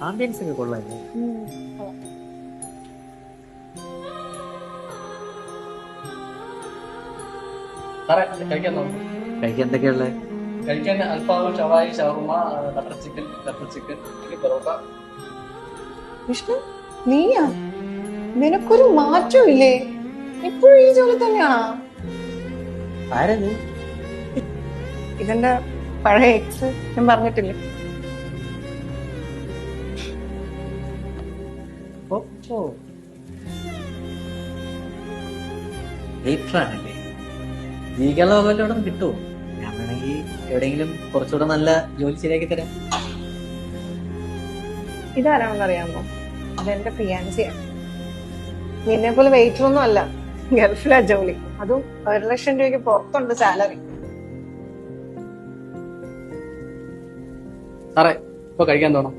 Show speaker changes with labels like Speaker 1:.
Speaker 1: Ambience ഒക്കെ കൊള്ളാല്ലേ?
Speaker 2: സാറേ കഴിക്കാൻ തോന്നുന്നു.
Speaker 1: കഴിക്കാൻ എന്തൊക്കെയുള്ളേ?
Speaker 2: കഴിക്കാൻ അൽഫാം, ഷവായി, ഷവർമ, ബട്ടർ ചിക്കൻ, പൊറോട്ട.
Speaker 3: വിഷ്ണു, നീയാ? നിനക്കൊരു മാറ്റവും ഇല്ലേ? ഇപ്പോഴും ഈ ജോലി തന്നെയാണോ?
Speaker 1: ആരാ നീ?
Speaker 3: ഇതെന്റെ പഴയ എക്സ്, ഞാൻ പറഞ്ഞിട്ടില്ലേ?
Speaker 1: വെയിറ്ററാണല്ലേ? ജീവിക്കാനുള്ള വല്ലതും കിട്ടുമോ? ഞാൻ വേണമെങ്കിൽ എവിടെയെങ്കിലും കുറച്ചുകൂടെ നല്ല ജോലി ശരിയാക്കി തരാം.
Speaker 3: ഇതാരാണെന്ന് അറിയാമോ? ഇതെന്റെ ഫിയാൻസിയാണ്. നിന്നെ പോലെ വെയിറ്റർ ഒന്നും അല്ല, ഗൾഫിലാ ജോലി. അതും 1,00,000 രൂപയ്ക്ക് പുറത്തുണ്ട് സാലറി.
Speaker 2: സാറേ ഇപ്പൊ കഴിക്കാൻ തോന്നാം.